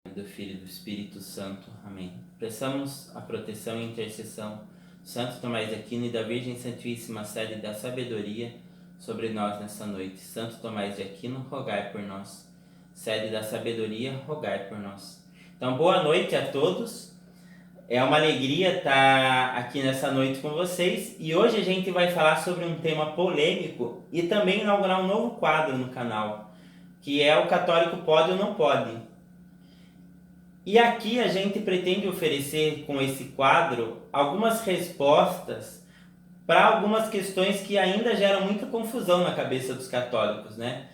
Do Filho e do Espírito Santo. Amém. Peçamos a proteção e intercessão do Santo Tomás de Aquino e da Virgem Santíssima Sede da Sabedoria sobre nós nessa noite. Santo Tomás de Aquino, rogai por nós. Sede da Sabedoria, rogai por nós. Então, boa noite a todos. É uma alegria estar aqui nessa noite com vocês e hoje a gente vai falar sobre um tema polêmico e também inaugurar um novo quadro no canal, que é o Católico Pode ou Não Pode. E aqui a gente pretende oferecer com esse quadro algumas respostas para algumas questões que ainda geram muita confusão na cabeça dos católicos, né?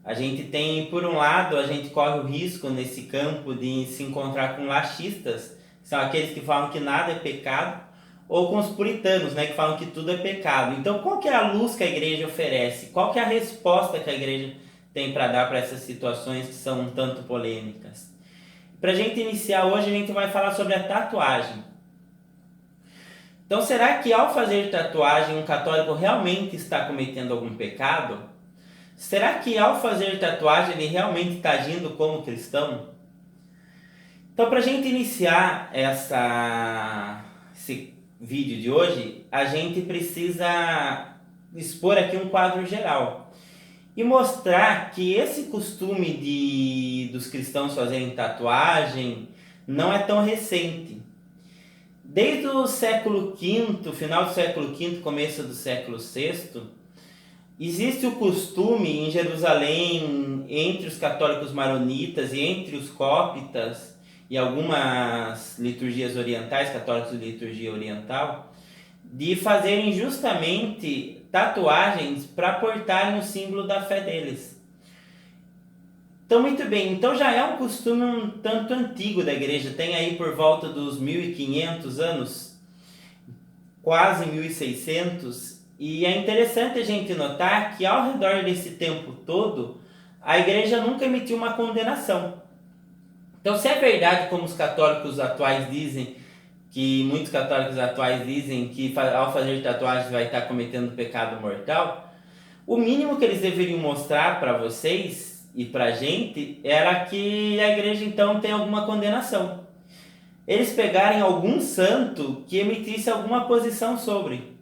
A gente tem, por um lado, a gente corre o risco nesse campo de se encontrar com laxistas, que são aqueles que falam que nada é pecado, ou com os puritanos, né, que falam que tudo é pecado. Então, qual que é a luz que a igreja oferece? Qual que é a resposta que a igreja tem para dar para essas situações que são um tanto polêmicas? Para a gente iniciar hoje, a gente vai falar sobre a tatuagem. Então, será que ao fazer tatuagem um católico realmente está cometendo algum pecado? Será que ao fazer tatuagem ele realmente está agindo como cristão? Então, para a gente iniciar esse vídeo de hoje, a gente precisa expor aqui um quadro geral e mostrar que esse costume dos cristãos fazerem tatuagem não é tão recente. Desde o século V, final do século V, começo do século VI, existe o costume em Jerusalém, entre os católicos maronitas e entre os cóptas e algumas liturgias orientais, católicos de liturgia oriental, de fazerem justamente tatuagens para portarem o símbolo da fé deles. Então, muito bem, então já é um costume um tanto antigo da igreja, tem aí por volta dos 1500 anos, quase 1600, e é interessante a gente notar que ao redor desse tempo todo, a igreja nunca emitiu uma condenação. Então, se é verdade, como os católicos atuais dizem, que muitos católicos atuais dizem que ao fazer tatuagens vai estar cometendo pecado mortal, o mínimo que eles deveriam mostrar para vocês e para a gente era que a igreja então tem alguma condenação. Eles pegarem algum santo que emitisse alguma posição sobre.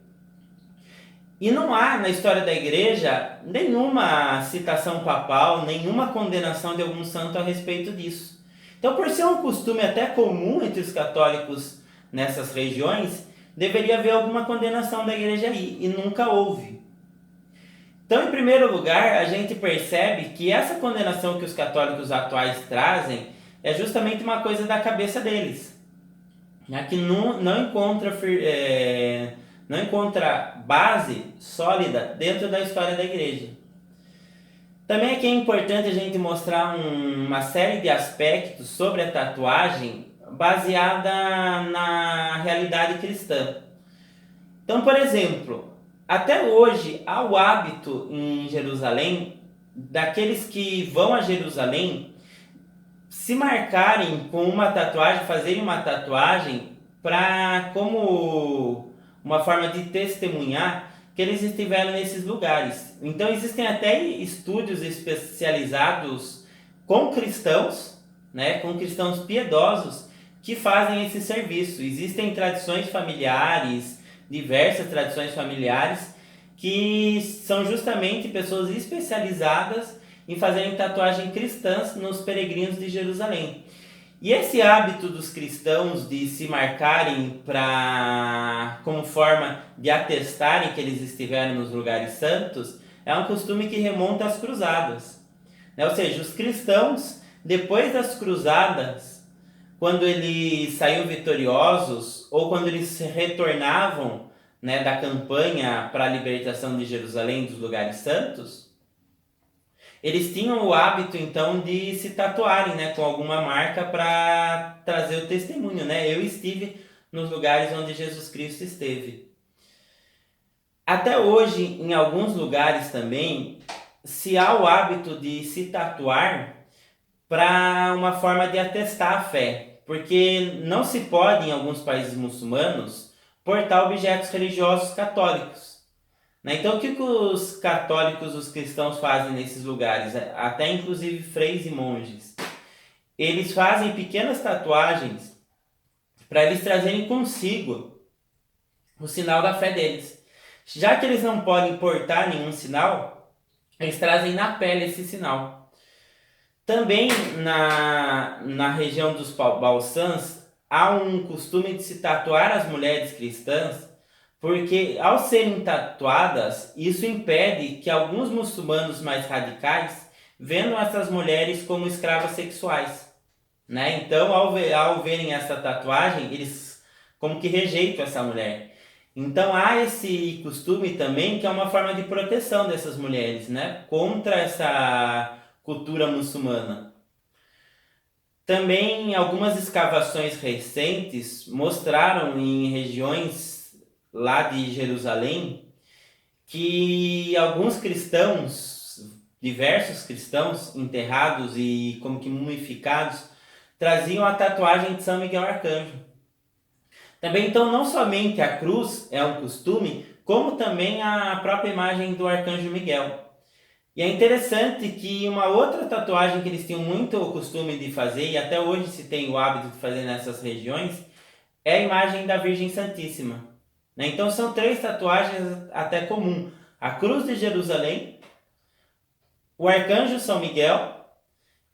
E não há na história da igreja nenhuma citação papal, nenhuma condenação de algum santo a respeito disso. Então, por ser um costume até comum entre os católicos nessas regiões, deveria haver alguma condenação da igreja aí, e nunca houve. Então, em primeiro lugar, a gente percebe que essa condenação que os católicos atuais trazem é justamente uma coisa da cabeça deles, né? Que não encontra base sólida dentro da história da igreja. Também aqui é importante a gente mostrar uma série de aspectos sobre a tatuagem baseada na realidade cristã. Então, por exemplo, até hoje há o hábito em Jerusalém daqueles que vão a Jerusalém se marcarem com uma tatuagem, fazerem uma tatuagem como uma forma de testemunhar que eles estiveram nesses lugares. Então existem até estúdios especializados com cristãos, né, com cristãos piedosos que fazem esse serviço. Existem tradições familiares, diversas tradições familiares, que são justamente pessoas especializadas em fazerem tatuagem cristãs nos peregrinos de Jerusalém. E esse hábito dos cristãos de se marcarem como forma de atestarem que eles estiveram nos lugares santos é um costume que remonta às cruzadas. Ou seja, os cristãos, depois das cruzadas, quando eles saíam vitoriosos ou quando eles retornavam, né, da campanha para a libertação de Jerusalém, dos lugares santos, eles tinham o hábito então de se tatuarem, né, com alguma marca para trazer o testemunho, né? Eu estive nos lugares onde Jesus Cristo esteve. Até hoje, em alguns lugares também, se há o hábito de se tatuar para uma forma de atestar a fé, porque não se pode, em alguns países muçulmanos, portar objetos religiosos católicos. Então, o que os católicos, os cristãos fazem nesses lugares? Até inclusive freis e monges. eles fazem pequenas tatuagens para eles trazerem consigo o sinal da fé deles. Já que eles não podem portar nenhum sinal, eles trazem na pele esse sinal. Também na região dos balsãs, há um costume de se tatuar as mulheres cristãs, porque ao serem tatuadas, isso impede que alguns muçulmanos mais radicais vendam essas mulheres como escravas sexuais, né? Então, ao verem essa tatuagem, eles como que rejeitam essa mulher. Então, há esse costume também que é uma forma de proteção dessas mulheres, né? Contra essa cultura muçulmana. Também algumas escavações recentes mostraram em regiões lá de Jerusalém que alguns cristãos, diversos cristãos enterrados e como que mumificados, traziam a tatuagem de São Miguel Arcanjo. Também, então, não somente a cruz é um costume, como também a própria imagem do Arcanjo Miguel. E é interessante que uma outra tatuagem que eles tinham muito o costume de fazer, e até hoje se tem o hábito de fazer nessas regiões, é a imagem da Virgem Santíssima. Né? Então são 3 tatuagens até comum. A Cruz de Jerusalém, o Arcanjo São Miguel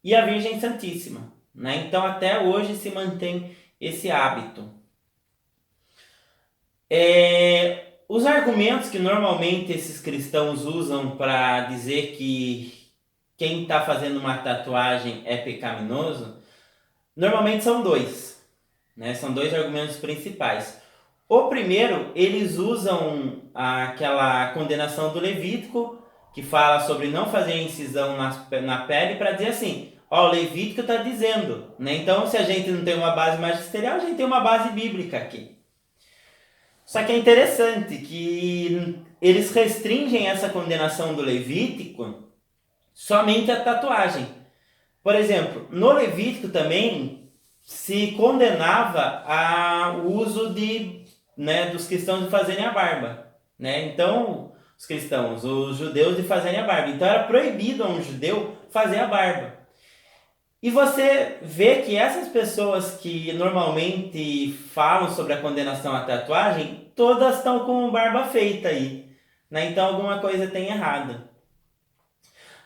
e a Virgem Santíssima. Né? Então até hoje se mantém esse hábito. Os argumentos que normalmente esses cristãos usam para dizer que quem está fazendo uma tatuagem é pecaminoso, normalmente são 2. Né? São 2 argumentos principais. O primeiro, eles usam aquela condenação do Levítico, que fala sobre não fazer incisão na pele, para dizer assim, ó, o Levítico está dizendo. Né? Então, se a gente não tem uma base magisterial, a gente tem uma base bíblica aqui. Só que é interessante que eles restringem essa condenação do Levítico somente a tatuagem. Por exemplo, no Levítico também se condenava o uso dos cristãos de fazerem a barba. Né? Então, os judeus de fazerem a barba. Então era proibido a um judeu fazer a barba. E você vê que essas pessoas que normalmente falam sobre a condenação à tatuagem, todas estão com barba feita aí. Né? Então alguma coisa tem errada.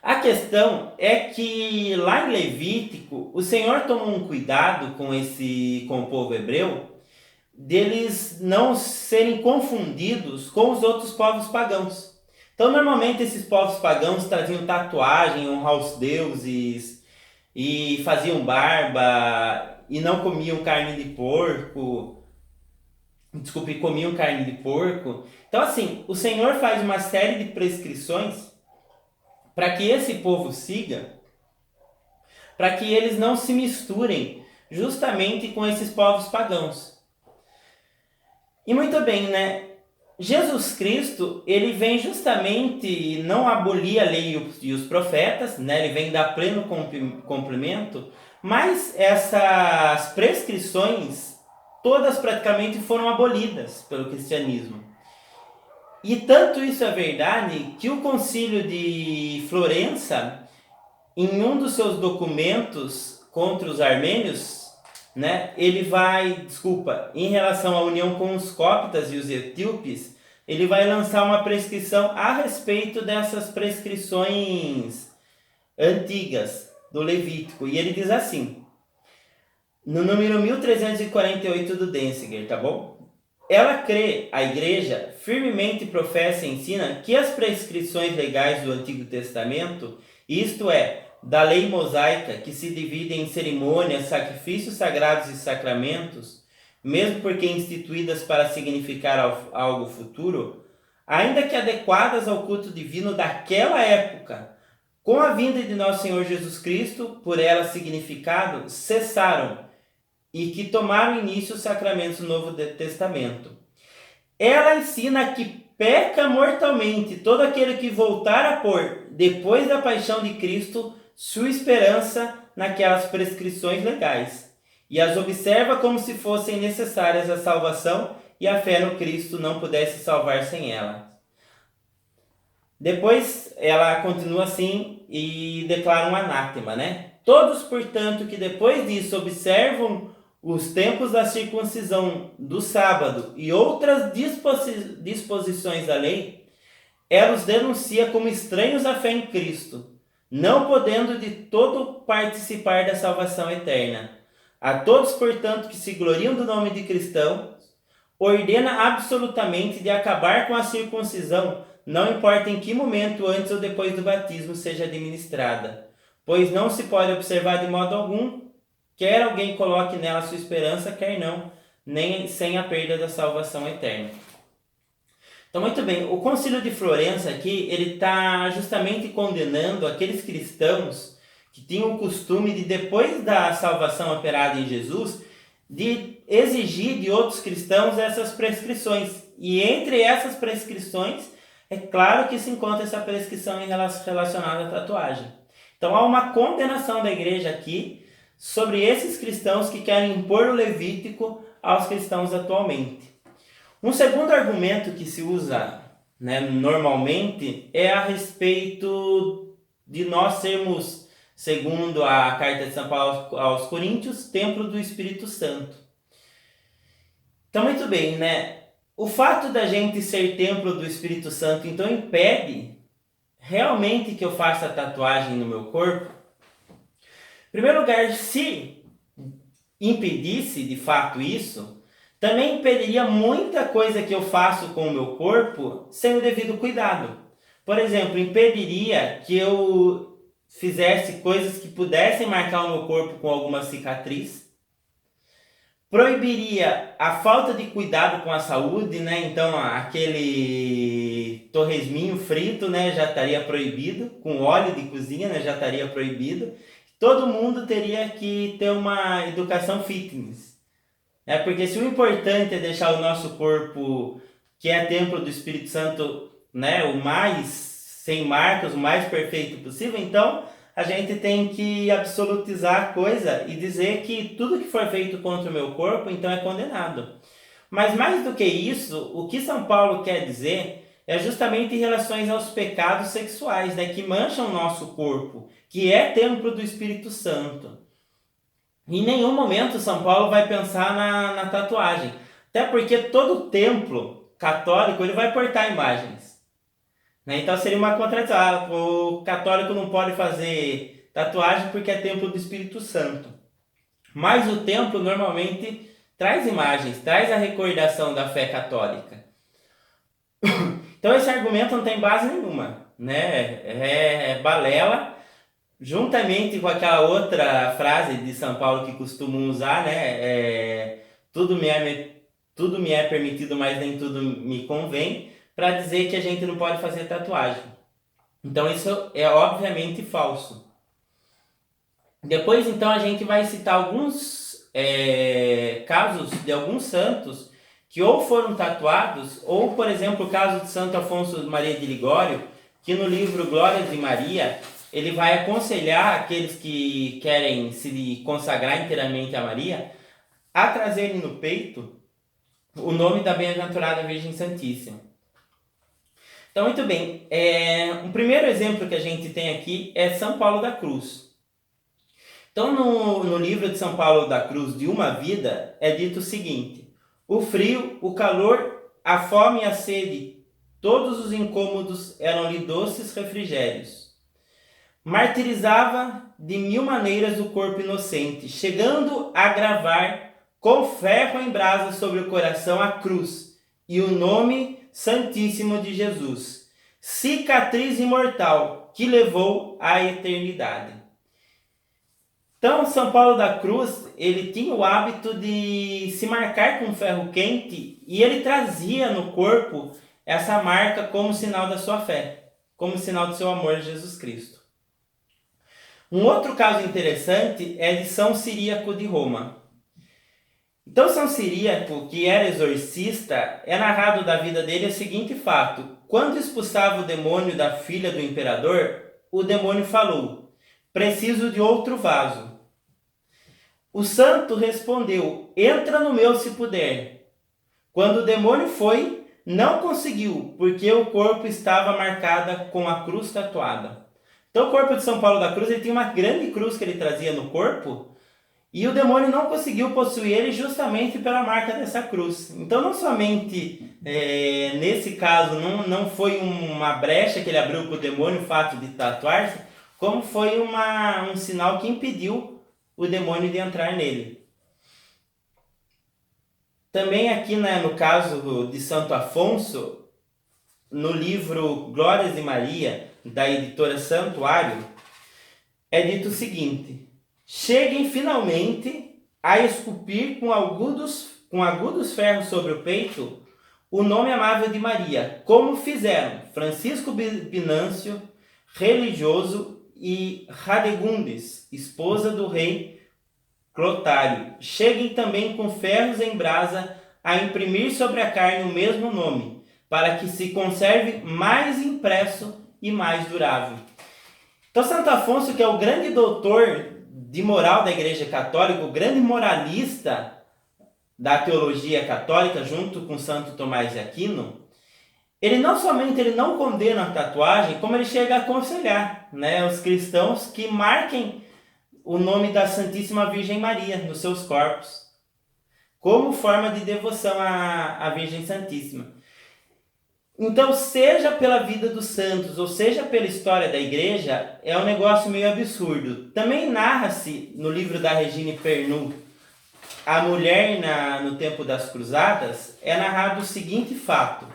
A questão é que lá em Levítico, o Senhor tomou um cuidado com o povo hebreu, deles não serem confundidos com os outros povos pagãos. Então, normalmente, esses povos pagãos traziam tatuagem, honrar os deuses, e faziam barba, e não comiam carne de porco. Desculpe, comiam carne de porco. Então, assim, o Senhor faz uma série de prescrições para que esse povo siga, para que eles não se misturem justamente com esses povos pagãos. E muito bem, né? Jesus Cristo, ele vem justamente não abolir a lei e os profetas, né? Ele vem dar pleno cumprimento, mas essas prescrições todas praticamente foram abolidas pelo cristianismo. E tanto isso é verdade que o Concílio de Florença, em um dos seus documentos contra os armênios, né, em relação à união com os coptas e os etíopes, ele vai lançar uma prescrição a respeito dessas prescrições antigas do Levítico. E ele diz assim, no número 1348 do Denzinger, tá bom? Ela crê, a igreja, firmemente professa e ensina que as prescrições legais do Antigo Testamento, isto é, da lei mosaica, que se divide em cerimônias, sacrifícios sagrados e sacramentos, mesmo porque instituídas para significar algo futuro, ainda que adequadas ao culto divino daquela época, com a vinda de nosso Senhor Jesus Cristo, por ela significado, cessaram, e que tomaram início os sacramentos do Novo Testamento. Ela ensina que peca mortalmente todo aquele que voltar a pôr, depois da paixão de Cristo, sua esperança naquelas prescrições legais, e as observa como se fossem necessárias à salvação e a fé no Cristo não pudesse salvar sem ela. Depois ela continua assim e declara um anátema, né? Todos, portanto, que depois disso observam os tempos da circuncisão do sábado e outras disposições da lei, ela os denuncia como estranhos à fé em Cristo, não podendo de todo participar da salvação eterna. A todos, portanto, que se gloriam do nome de cristão, ordena absolutamente de acabar com a circuncisão, não importa em que momento, antes ou depois do batismo, seja administrada, pois não se pode observar de modo algum, quer alguém coloque nela sua esperança, quer não, nem sem a perda da salvação eterna. Então, muito bem, o Concílio de Florença aqui, ele está justamente condenando aqueles cristãos que tinham o costume de, depois da salvação operada em Jesus, de exigir de outros cristãos essas prescrições. E entre essas prescrições, é claro que se encontra essa prescrição relacionada à tatuagem. Então, há uma condenação da igreja aqui sobre esses cristãos que querem impor o Levítico aos cristãos atualmente. Um segundo argumento que se usa, normalmente é a respeito de nós sermos, segundo a carta de São Paulo aos Coríntios, templo do Espírito Santo. Então, muito bem, o fato da gente ser templo do Espírito Santo, então, impede realmente que eu faça tatuagem no meu corpo? Em primeiro lugar, se impedisse de fato isso, também impediria muita coisa que eu faço com o meu corpo sem o devido cuidado. Por exemplo, impediria que eu fizesse coisas que pudessem marcar o meu corpo com alguma cicatriz. Proibiria a falta de cuidado com a saúde, Então, aquele torresminho frito, já estaria proibido. Com óleo de cozinha, já estaria proibido. Todo mundo teria que ter uma educação fitness. Porque se o importante é deixar o nosso corpo, que é templo do Espírito Santo, o mais sem marcas, o mais perfeito possível, então a gente tem que absolutizar a coisa e dizer que tudo que for feito contra o meu corpo, então é condenado. Mas mais do que isso, o que São Paulo quer dizer é justamente em relação aos pecados sexuais, que mancham o nosso corpo, que é templo do Espírito Santo. Em nenhum momento São Paulo vai pensar na tatuagem. Até porque todo templo católico ele vai portar imagens. Então seria uma contradição. O católico não pode fazer tatuagem porque é templo do Espírito Santo. Mas o templo normalmente traz imagens, traz a recordação da fé católica. Então esse argumento não tem base nenhuma. É balela. Juntamente com aquela outra frase de São Paulo que costumam usar, tudo me é permitido, mas nem tudo me convém, para dizer que a gente não pode fazer tatuagem. Então isso é obviamente falso. Depois então a gente vai citar alguns casos de alguns santos que ou foram tatuados, ou por exemplo o caso de Santo Afonso Maria de Ligório, que no livro Glórias de Maria, ele vai aconselhar aqueles que querem se consagrar inteiramente a Maria a trazerem no peito o nome da bem-aventurada Virgem Santíssima. Então, muito bem. Um primeiro exemplo que a gente tem aqui é São Paulo da Cruz. Então, no livro de São Paulo da Cruz, de Uma Vida, é dito o seguinte: o frio, o calor, a fome e a sede, todos os incômodos eram-lhe doces refrigérios. Martirizava de 1000 maneiras o corpo inocente, chegando a gravar com ferro em brasa sobre o coração a cruz e o nome santíssimo de Jesus, cicatriz imortal que levou à eternidade. Então, São Paulo da Cruz, ele tinha o hábito de se marcar com ferro quente e ele trazia no corpo essa marca como sinal da sua fé, como sinal do seu amor a Jesus Cristo. Um outro caso interessante é de São Ciríaco de Roma. Então, São Ciríaco, que era exorcista, é narrado da vida dele o seguinte fato: quando expulsava o demônio da filha do imperador, o demônio falou: preciso de outro vaso. O santo respondeu: entra no meu se puder. Quando o demônio foi, não conseguiu, porque o corpo estava marcado com a cruz tatuada. Então o corpo de São Paulo da Cruz, ele tinha uma grande cruz que ele trazia no corpo, e o demônio não conseguiu possuir ele justamente pela marca dessa cruz. Então não somente nesse caso não foi uma brecha que ele abriu para o demônio o fato de tatuar-se, como foi um sinal que impediu o demônio de entrar nele. Também aqui, né, no caso de Santo Afonso, no livro Glórias de Maria, da editora Santuário, é dito o seguinte: cheguem finalmente a esculpir com agudos ferros sobre o peito o nome amável de Maria, como fizeram Francisco Binâncio, religioso, e Radegundes, esposa do rei Clotário. Cheguem também com ferros em brasa a imprimir sobre a carne o mesmo nome, para que se conserve mais impresso e mais durável. Então Santo Afonso, que é o grande doutor de moral da Igreja Católica, o grande moralista da teologia católica, junto com Santo Tomás de Aquino, ele não somente ele não condena a tatuagem, como ele chega a aconselhar, né, os cristãos que marquem o nome da Santíssima Virgem Maria nos seus corpos, como forma de devoção à Virgem Santíssima. Então, seja pela vida dos santos, ou seja pela história da igreja, é um negócio meio absurdo. Também narra-se no livro da Regine Pernoud, A Mulher no Tempo das Cruzadas, é narrado o seguinte fato: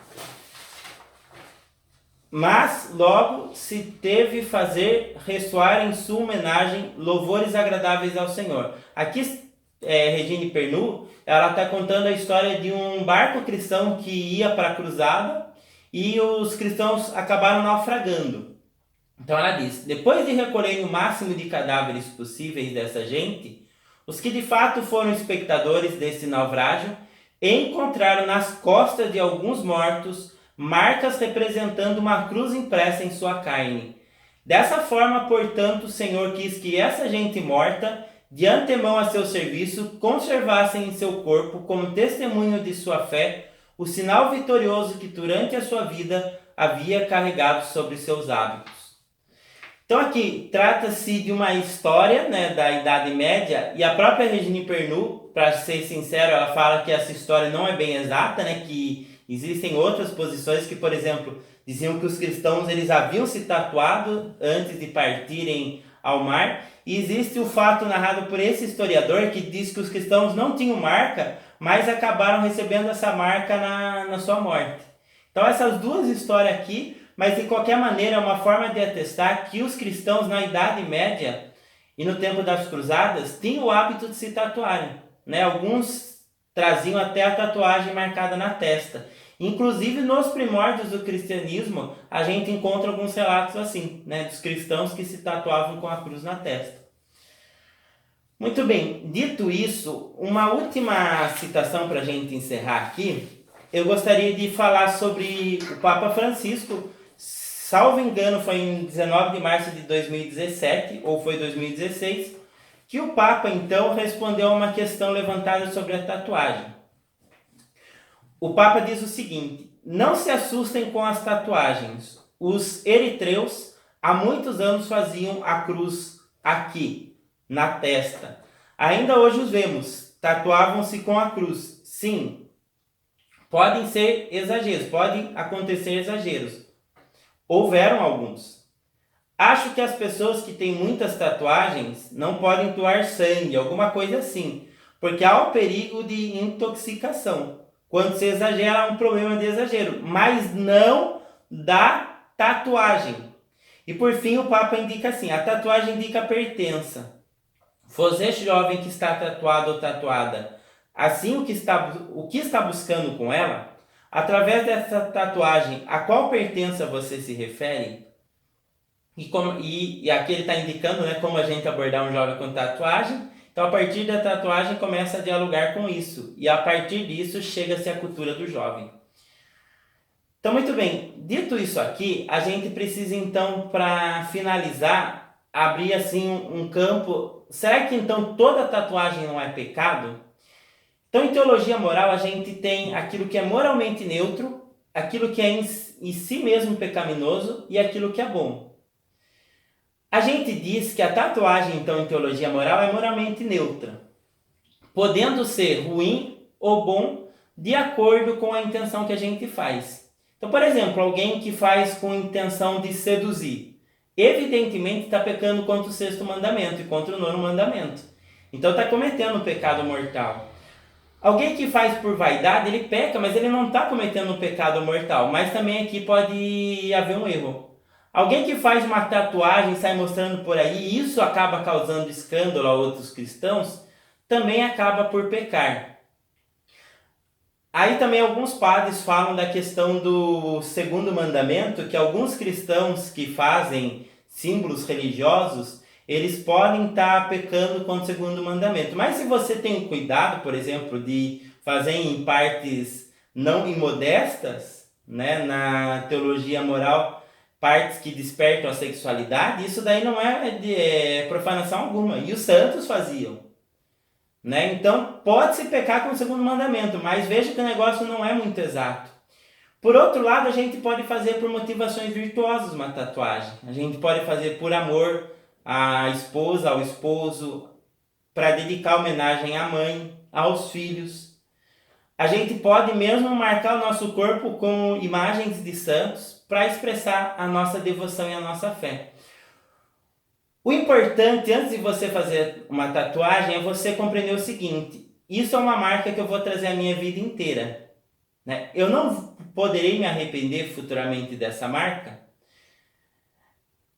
mas logo se teve fazer ressoar em sua homenagem louvores agradáveis ao Senhor. Aqui, Regine Pernoud, ela está contando a história de um barco cristão que ia para a cruzada e os cristãos acabaram naufragando. Então ela diz: depois de recolherem o máximo de cadáveres possíveis dessa gente, os que de fato foram espectadores desse naufrágio encontraram nas costas de alguns mortos marcas representando uma cruz impressa em sua carne. Dessa forma, portanto, o Senhor quis que essa gente morta, de antemão a seu serviço, conservassem em seu corpo, como testemunho de sua fé, o sinal vitorioso que durante a sua vida havia carregado sobre seus hábitos. Então aqui trata-se de uma história, né, da Idade Média, e a própria Regine Pernoud, para ser sincero, ela fala que essa história não é bem exata, né, que existem outras posições que, por exemplo, diziam que os cristãos eles haviam se tatuado antes de partirem ao mar, e existe o fato narrado por esse historiador que diz que os cristãos não tinham marca, mas acabaram recebendo essa marca na sua morte. Então essas duas histórias aqui, mas de qualquer maneira é uma forma de atestar que os cristãos na Idade Média e no tempo das Cruzadas tinham o hábito de se tatuarem, né? Alguns traziam até a tatuagem marcada na testa. Inclusive nos primórdios do cristianismo a gente encontra alguns relatos assim, né, dos cristãos que se tatuavam com a cruz na testa. Muito bem, dito isso, uma última citação para a gente encerrar aqui. Eu gostaria de falar sobre o Papa Francisco. Salvo engano, foi em 19 de março de 2017, ou foi 2016, que o Papa então respondeu a uma questão levantada sobre a tatuagem. O Papa diz o seguinte: não se assustem com as tatuagens. Os eritreus há muitos anos faziam a cruz aqui, na testa. Ainda hoje os vemos, tatuavam-se com a cruz. Sim, podem ser exageros, podem acontecer exageros. Houveram alguns. Acho que as pessoas que têm muitas tatuagens não podem doar sangue, alguma coisa assim, porque há o perigo de intoxicação. Quando se exagera, há um problema de exagero, mas não da tatuagem. E por fim, o Papa indica assim: a tatuagem indica pertença. Você, jovem que está tatuado ou tatuada, assim o que está buscando com ela, através dessa tatuagem, a qual pertença você se refere? E aqui ele está indicando, né, como a gente abordar um jovem com tatuagem. Então, a partir da tatuagem, começa a dialogar com isso. E a partir disso, chega-se à cultura do jovem. Então, muito bem. Dito isso aqui, a gente precisa, então, para finalizar, abrir assim um campo. Será que, então, toda tatuagem não é pecado? Então, em teologia moral, a gente tem aquilo que é moralmente neutro, aquilo que é em si mesmo pecaminoso e aquilo que é bom. A gente diz que a tatuagem, então, em teologia moral é moralmente neutra, podendo ser ruim ou bom de acordo com a intenção que a gente faz. Então, por exemplo, alguém que faz com intenção de seduzir, evidentemente está pecando contra o sexto mandamento e contra o nono mandamento. Então está cometendo um pecado mortal. Alguém que faz por vaidade, ele peca, mas ele não está cometendo um pecado mortal. Mas também aqui pode haver um erro. Alguém que faz uma tatuagem e sai mostrando por aí, e isso acaba causando escândalo a outros cristãos, também acaba por pecar. Aí também alguns padres falam da questão do segundo mandamento, que alguns cristãos que fazem símbolos religiosos, eles podem estar pecando contra o segundo mandamento. Mas se você tem o cuidado, por exemplo, de fazer em partes não imodestas, né, na teologia moral, partes que despertam a sexualidade, isso daí não é profanação alguma. E os santos faziam. Né? Então, pode-se pecar com o segundo mandamento, mas veja que o negócio não é muito exato. Por outro lado, a gente pode fazer por motivações virtuosas uma tatuagem. A gente pode fazer por amor à esposa, ao esposo, para dedicar homenagem à mãe, aos filhos. A gente pode mesmo marcar o nosso corpo com imagens de santos para expressar a nossa devoção e a nossa fé. O importante, antes de você fazer uma tatuagem, é você compreender o seguinte: isso é uma marca que eu vou trazer a minha vida inteira. Né? Eu não poderei me arrepender futuramente dessa marca.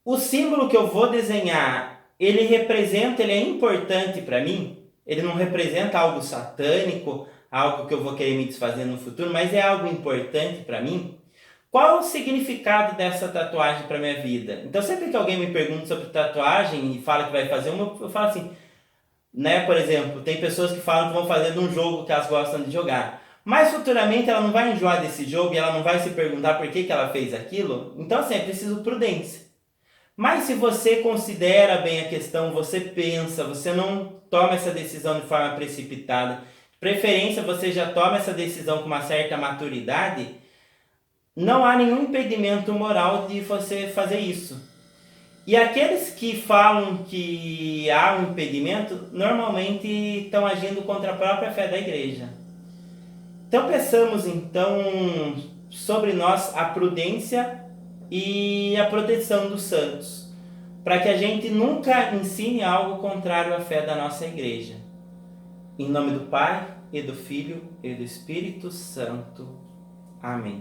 O símbolo que eu vou desenhar, ele é importante para mim. Ele não representa algo satânico, algo que eu vou querer me desfazer no futuro, mas é algo importante para mim. Qual o significado dessa tatuagem para minha vida? Então, sempre que alguém me pergunta sobre tatuagem e fala que vai fazer uma, eu falo assim, né? Por exemplo, tem pessoas que falam que vão fazer num jogo que elas gostam de jogar. Mas futuramente ela não vai enjoar desse jogo e ela não vai se perguntar por que ela fez aquilo. Então, assim, é preciso prudência. Mas se você considera bem a questão, você pensa, você não toma essa decisão de forma precipitada, de preferência você já toma essa decisão com uma certa maturidade, não há nenhum impedimento moral de você fazer isso. E aqueles que falam que há um impedimento, normalmente estão agindo contra a própria fé da igreja. Então peçamos então sobre nós a prudência e a proteção dos santos, para que a gente nunca ensine algo contrário à fé da nossa igreja. Em nome do Pai, e do Filho, e do Espírito Santo. Amém.